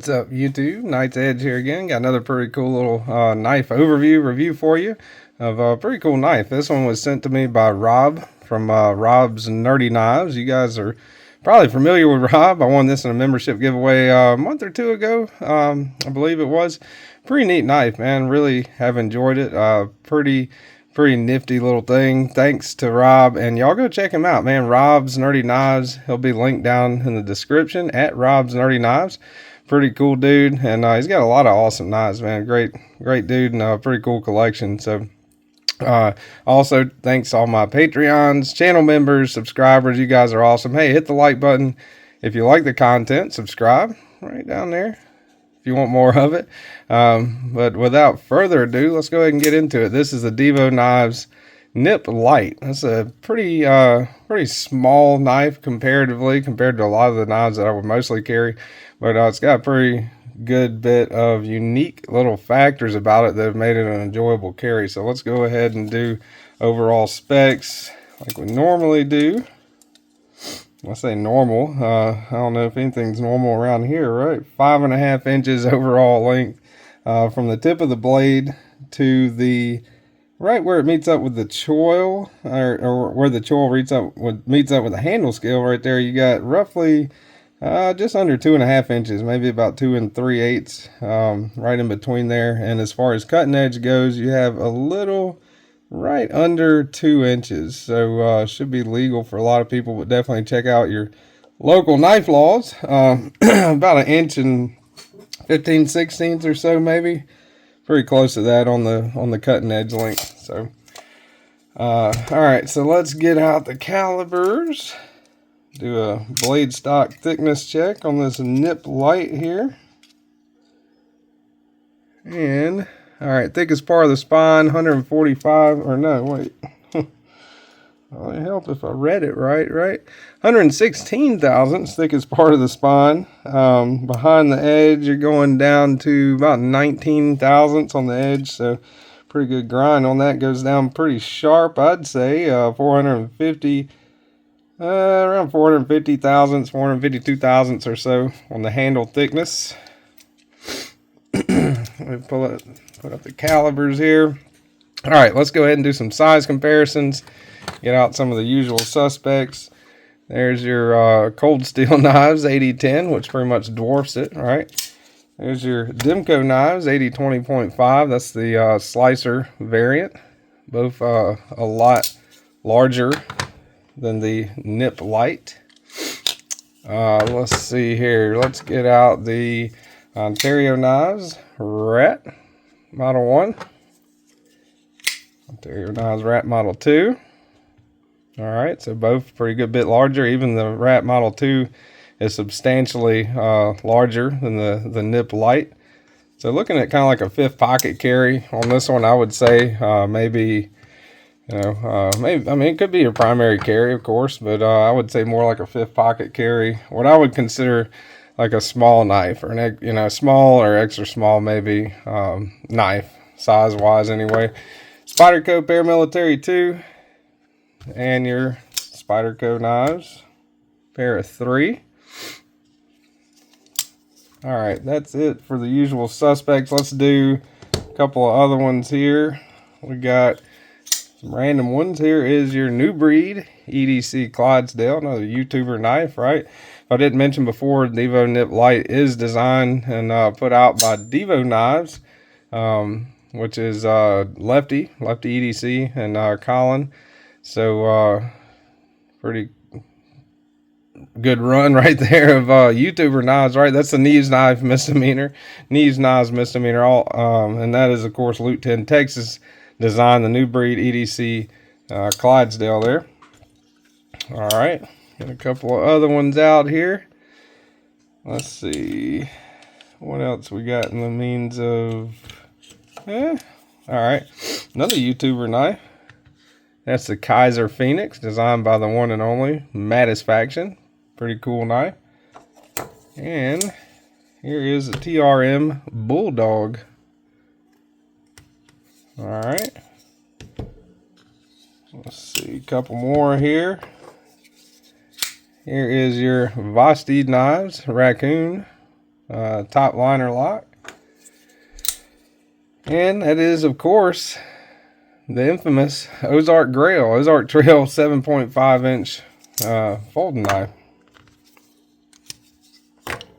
What's up, YouTube? Knight's Edge here again. Got another pretty cool little knife overview review for you of a pretty cool knife. This one was sent to me by Rob from Rob's Nerdy Knives. You guys are probably familiar with Rob. I won this in a membership giveaway a month or two ago, I believe it was. Pretty neat knife, man. Really have enjoyed it. Pretty nifty little thing. Thanks to Rob, and y'all go check him out, man. Rob's Nerdy Knives. He'll be linked down in the description at Rob's Nerdy Knives. Pretty cool dude, and he's got a lot of awesome knives, man. Great dude, and a pretty cool collection. So also thanks to all my Patreons, channel members, subscribers. You guys are awesome. Hey, hit the like button if you like the content. Subscribe right down there if you want more of it. But without further ado, let's go ahead and get into it. This is the Divo Knives Nip Lite. That's a pretty small knife comparatively compared to a lot of the knives that I would mostly carry, but it's got a pretty good bit of unique little factors about it that have made it an enjoyable carry. So let's go ahead and do overall specs like we normally do. I say normal. I don't know if anything's normal around here, right? 5.5 inches overall length from the tip of the blade to the right where it meets up with the choil, or where the choil meets up with the handle scale right there. You got roughly just under 2.5 inches, maybe about 2 3/8, right in between there. And as far as cutting edge goes, you have a little right under 2 inches. So should be legal for a lot of people, but definitely check out your local knife laws. About 1 inch and 15/16 or so, maybe. Pretty close to that on the cutting edge length. So all right, so let's get out the calibers. Do a blade stock thickness check on this Nip Lite here. And all right, thickest part of the spine, 145, or no, wait. Well, it'd help if I read it right? 116 thousandths, thickest part of the spine. Behind the edge, you're going down to about 19 thousandths on the edge, so pretty good grind on that. Goes down pretty sharp, I'd say. 450, around 450 thousandths, 452 thousandths or so on the handle thickness. Let me put up the calibers here. All right, let's go ahead and do some size comparisons. Get out some of the usual suspects. There's your cold steel knives, 8010, which pretty much dwarfs it, right? There's your Demco knives, 8020.5. That's the slicer variant. Both a lot larger than the Nip Lite. Let's see here. Let's get out the Ontario Knives Rat Model 1. Ontario Knives Rat Model 2. All right, so both pretty good bit larger. Even the Rat Model 2 is substantially larger than the Nip Lite. So looking at kind of like a fifth pocket carry on this one, I would say maybe, maybe, I mean, it could be your primary carry, of course, but I would say more like a fifth pocket carry. What I would consider like a small knife, or an, small or extra small maybe knife, size-wise anyway. Spyderco Paramilitary 2. And your Spyderco knives, pair of 3. All right, that's it for the usual suspects. Let's do a couple of other ones here. We got some random ones. Here is your New Breed EDC Clydesdale, another YouTuber knife, right? If I didn't mention before, Divo Nip Lite is designed and put out by Divo Knives, which is Lefty EDC, and Colin. So pretty good run right there of YouTuber knives, right? That's the Knives Knives misdemeanor, and that is of course Loot 10 Texas design, the New Breed EDC Clydesdale there. All right, got a couple of other ones out here. Let's see what else we got in the means of. All right, another YouTuber knife. That's the Kizer Phoenix, designed by the one and only Mattisfaction. Pretty cool knife. And here is the TRM Bulldog. All right. Let's see, a couple more here. Here is your Vosteed Knives Raccoon. top liner lock. And that is, of course, the infamous Ozark Trail 7.5 inch folding knife.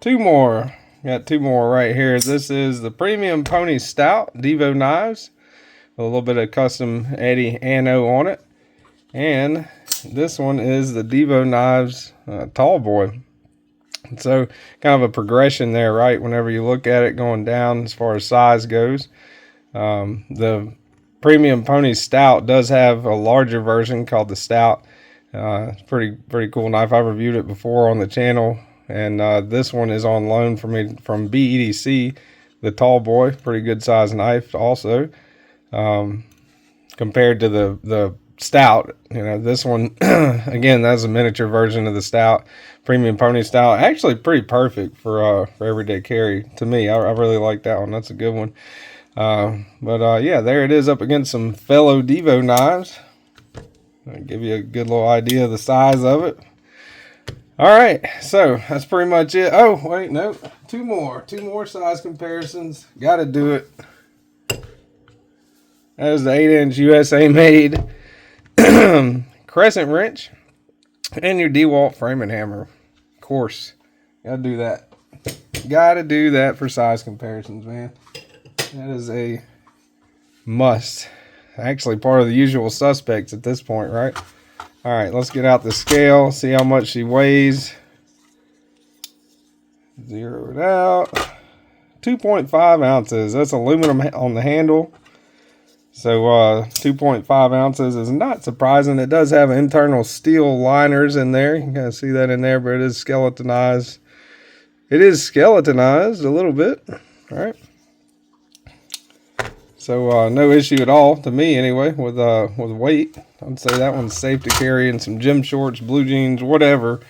Two more. Got two more right here. This is the Premium Pony Stout Divo knives with a little bit of custom Eddie Anno on it. And this one is the Divo Knives Tall Boy. So kind of a progression there, right? Whenever you look at it going down as far as size goes. The Premium Pony Stout does have a larger version called the Stout. It's pretty cool knife. I've reviewed it before on the channel. And this one is on loan for me from BEDC, the Tall Boy. Pretty good size knife also. Compared to the Stout, you know, this one, again, that's a miniature version of the Stout. Premium Pony Stout. Actually pretty perfect for everyday carry to me. I really like that one. That's a good one. Yeah, there it is up against some fellow Divo knives. I'll give you a good little idea of the size of it. All right, so that's pretty much it. Oh, wait, no, two more size comparisons. Got to do it. That is the 8-inch USA made crescent wrench and your DeWalt framing hammer. Of course, got to do that. Got to do that for size comparisons, man. That is a must. Actually, part of the usual suspects at this point, right? All right, let's get out the scale, see how much she weighs. Zero it out. 2.5 ounces. That's aluminum on the handle. So 2.5 ounces is not surprising. It does have internal steel liners in there. You can kind of see that in there, but it is skeletonized. It is skeletonized a little bit. All right. So no issue at all, to me anyway, with weight. I'd say that one's safe to carry in some gym shorts, blue jeans, whatever,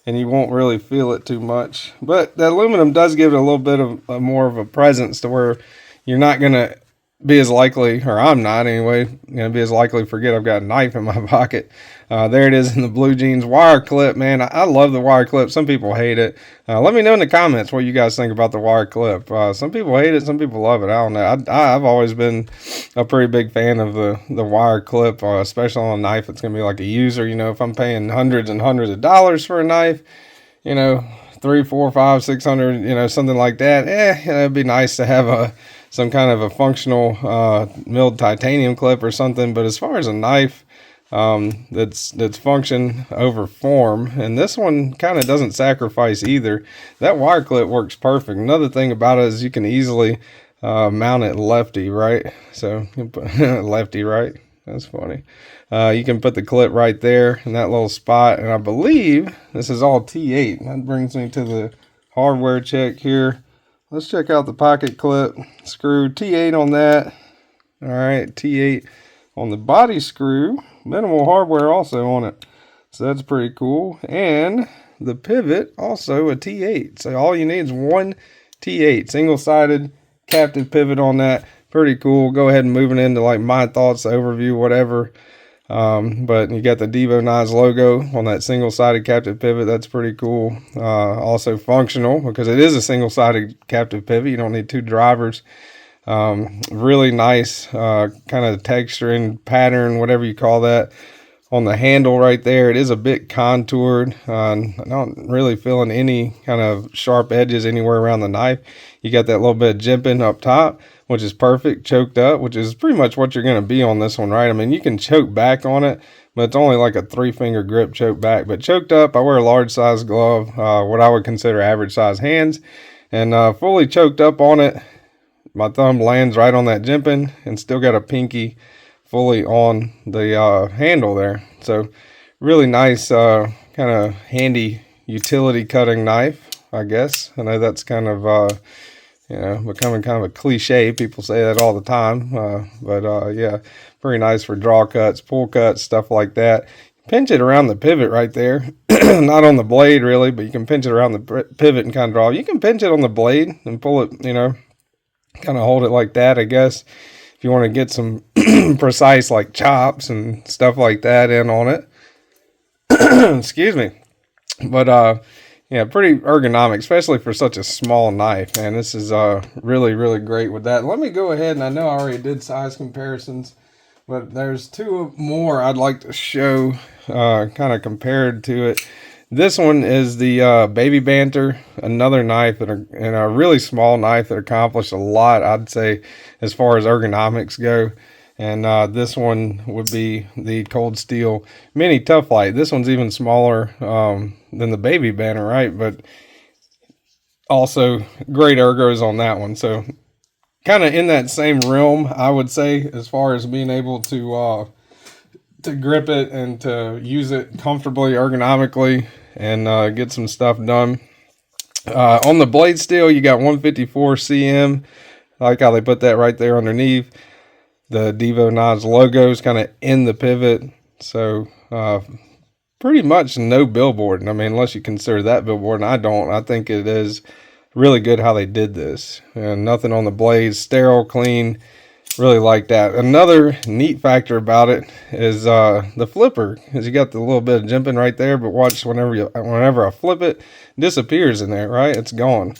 and you won't really feel it too much. But the aluminum does give it a little bit of more of a presence to where you're not going to be as likely, or I'm not anyway, going to be as likely to forget I've got a knife in my pocket. There it is in the blue jeans. Wire clip, man. I love the wire clip. Some people hate it. Let me know in the comments what you guys think about the wire clip. Some people hate it. Some people love it. I don't know. I've always been a pretty big fan of the wire clip, especially on a knife. It's going to be like a user. You know, if I'm paying hundreds and hundreds of dollars for a knife, you know, 300, 400, 500, 600, you know, something like that. It'd be nice to have some kind of a functional milled titanium clip or something. But as far as a knife, that's function over form, and this one kind of doesn't sacrifice either. That wire clip works perfect. Another thing about it is you can easily mount it lefty, right? So you put lefty, right? That's funny. You can put the clip right there in that little spot, and I believe this is all T8. That brings me to the hardware check here. Let's check out the pocket clip screw. T8 on that. All right, T8 on the body screw. Minimal hardware also on it, so that's pretty cool. And the pivot also a T8. So all you need is one T8, single-sided captive pivot on that. Pretty cool. Go ahead and move it into like my thoughts, overview, whatever. But you got the Divo Knives logo on that single-sided captive pivot. That's pretty cool. Also functional because it is a single-sided captive pivot. You don't need two drivers. Really nice kind of texture and pattern, whatever you call that, on the handle right there. It is a bit contoured. I'm not really feeling any kind of sharp edges anywhere around the knife. You got that little bit of jimping up top, which is perfect. Choked up, which is pretty much what you're going to be on this one, right? I mean, you can choke back on it, but it's only like a 3-finger grip choke back. But choked up, I wear a large size glove, what I would consider average size hands, and fully choked up on it. My thumb lands right on that jimping and still got a pinky fully on the handle there. So really nice, kind of handy utility cutting knife, I guess. I know that's kind of, you know, becoming kind of a cliche. People say that all the time. Yeah, pretty nice for draw cuts, pull cuts, stuff like that. Pinch it around the pivot right there. Not on the blade really, but you can pinch it around the pivot and kind of draw. You can pinch it on the blade and pull it, you know, kind of hold it like that, I guess, if you want to get some precise like chops and stuff like that in on it. Excuse me. But yeah, pretty ergonomic, especially for such a small knife. And this is really, really great with that. Let me go ahead, and I know I already did size comparisons, but there's two more I'd like to show kind of compared to it. This one is the Baby Banter, another knife and a really small knife that accomplished a lot, I'd say, as far as ergonomics go. And this one would be the Cold Steel Mini Tough Light. This one's even smaller than the Baby Banter, right? But also great ergos on that one. So kind of in that same realm, I would say, as far as being able to grip it and to use it comfortably, ergonomically, and get some stuff done. On the blade steel, you got 154 cm. I like how they put that right there underneath. The Divo Knives logo is kind of in the pivot. So pretty much no billboard. I mean, unless you consider that billboard, and I don't. I think it is really good how they did this. And nothing on the blades, sterile, clean. Really like that. Another neat factor about it is the flipper, because you got the little bit of jimping right there, but watch whenever I flip it, it disappears in there, right? It's gone.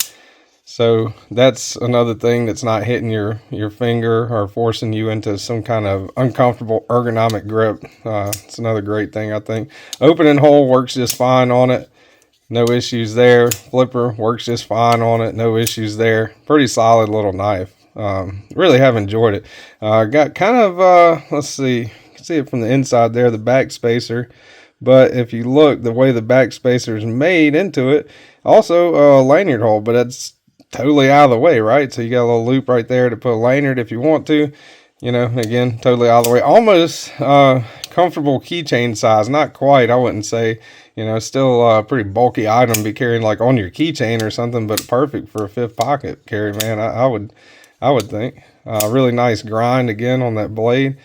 So that's another thing that's not hitting your finger or forcing you into some kind of uncomfortable ergonomic grip. It's another great thing, I think. Opening hole works just fine on it. No issues there. Flipper works just fine on it. No issues there. Pretty solid little knife. Really have enjoyed it. Got kind of, let's see, you can see it from the inside there, the back spacer. But if you look, the way the back spacer is made into it, also a lanyard hole, but it's totally out of the way, right? So you got a little loop right there to put a lanyard if you want to. You know, again, totally out of the way. Almost comfortable keychain size. Not quite, I wouldn't say. You know, still a pretty bulky item to be carrying like on your keychain or something, but perfect for a fifth pocket carry, man. I would think. Really nice grind again on that blade.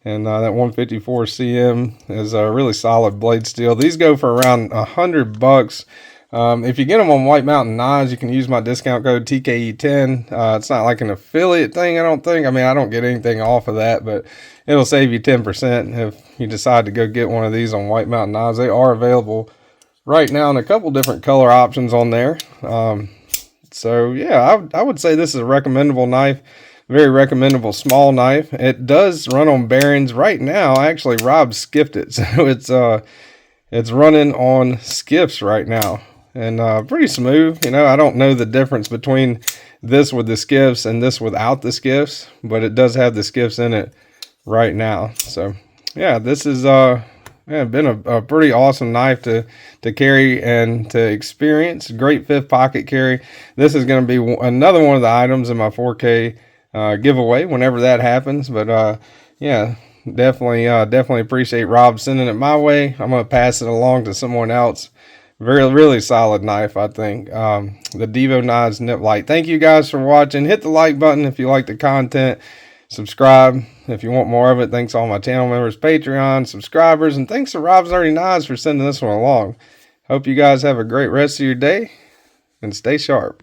And that 154 cm is a really solid blade steel. These go for around $100. If you get them on White Mountain Knives, you can use my discount code TKE10. It's not like an affiliate thing, I don't think. I mean, I don't get anything off of that, but it'll save you 10% if you decide to go get one of these on White Mountain Knives. They are available right now in a couple different color options on there. So yeah, I would say this is a recommendable knife. Very recommendable small knife. It does run on bearings right now. Actually, Rob skipped it, so it's running on skiffs right now, and pretty smooth. You know, I don't know the difference between this with the skiffs and this without the skiffs, but it does have the skiffs in it right now. So yeah, this is been a pretty awesome knife to carry and to experience. Great fifth pocket carry. This is going to be another one of the items in my 4K giveaway whenever that happens. But yeah, definitely appreciate Rob sending it my way. I'm going to pass it along to someone else. Really solid knife, I think. The Divo Knives Lite. Thank you guys for watching. Hit the like button if you like the content. Subscribe if you want more of it. Thanks to all my channel members, Patreon subscribers, and thanks to Rob's Nerdy Knives for sending this one along. Hope you guys have a great rest of your day and stay sharp.